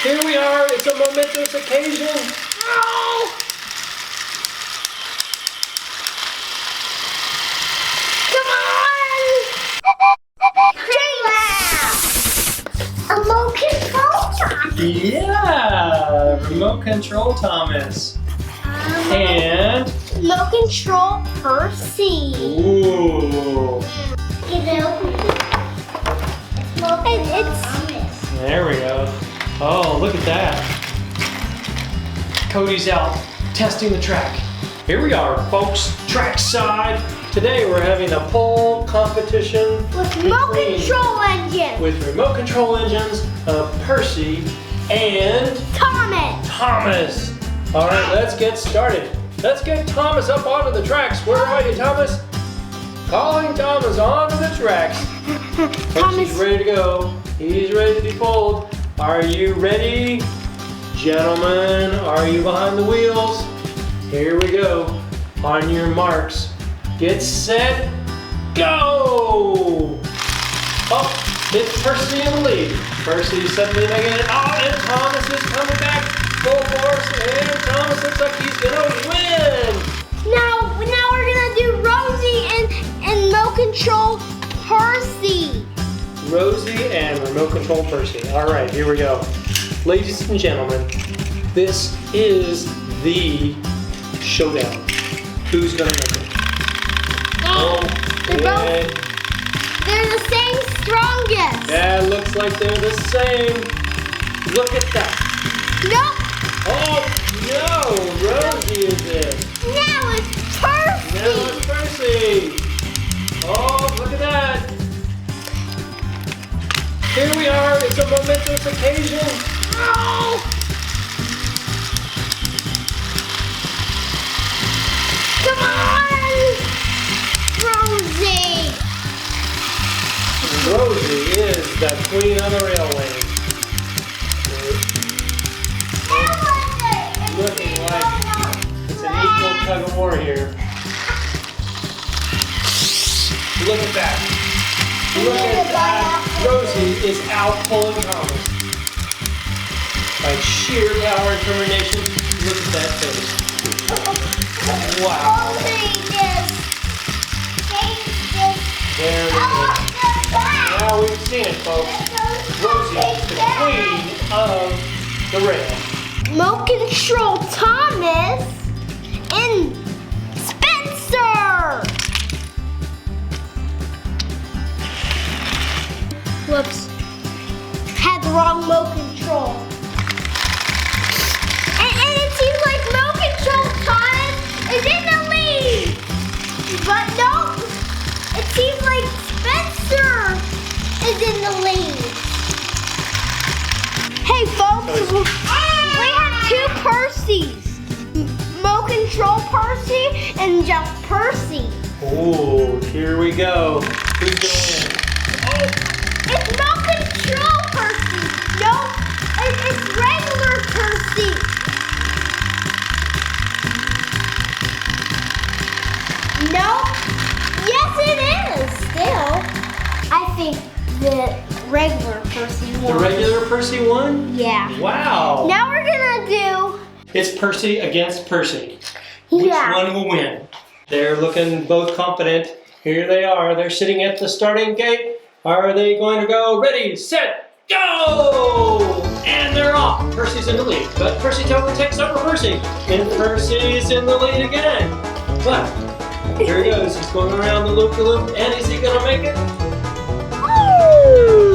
Here we are. It's a momentous occasion. Oh! Come on! Remote control Thomas. Yeah, remote control Thomas. And remote control Percy. Ooh. There we go. Oh, look at that. Cody's out testing the track. Here we are, folks, trackside. Today we're having a pole competition with remote control engines. With remote control engines of Percy and Thomas. All right, let's get started. Let's get Thomas up onto the tracks. Where are you, Thomas? Calling Thomas onto the tracks. Percy's ready to go. He's ready to be pulled. Are you ready? Gentlemen, are you behind the wheels? Here we go. On your marks. Get set, go! Oh, it's Percy in the lead. Percy's suddenly making it. Oh, and Thomas is coming back full force. And Thomas looks like he's gonna win. Now we're gonna do Rosie and remote control Percy. Rosie and remote control Percy. All right, here we go. Ladies and gentlemen, this is the showdown. Who's gonna make it? Oh, they're the same strongest. Yeah, looks like they're the same. Look at that. Nope. Oh, no, Rosie is it. Now it's Percy. Now it's Percy. Oh, look at that. Here we are, it's a momentous occasion. Oh. Come on, Rosie. Rosie is the queen of the railway. Looking like it's an equal tug of war here. Look at that. Look at that. Rosie is out pulling Thomas. By sheer power and determination, look at that face. Wow. There it is. Now we've seen it, folks. Rosie, the queen of the rail. Remote control Thomas and Spencer. Whoops. Had the wrong remote control. And it seems like remote control Thomas is in the lead. But no, it seems like Spencer is in the lead. Hey folks, we have two Percys. Remote control Percy and just Percy. Oh, here we go. Who's going in? Oh, it's remote control Percy. No, it's regular Percy. No, yes it is still. I think the regular Percy won. The regular Percy won? Yeah. Wow. Now we're gonna do... It's Percy against Percy. Yeah. Which one will win? They're looking both confident. Here they are. They're sitting at the starting gate. Are they going to go? Ready, set, go! And they're off. Percy's in the lead. But Percy totally takes over Percy. And Percy's in the lead again. But here he goes. He's going around the loop-de-loop. And is he going to make it? Woo!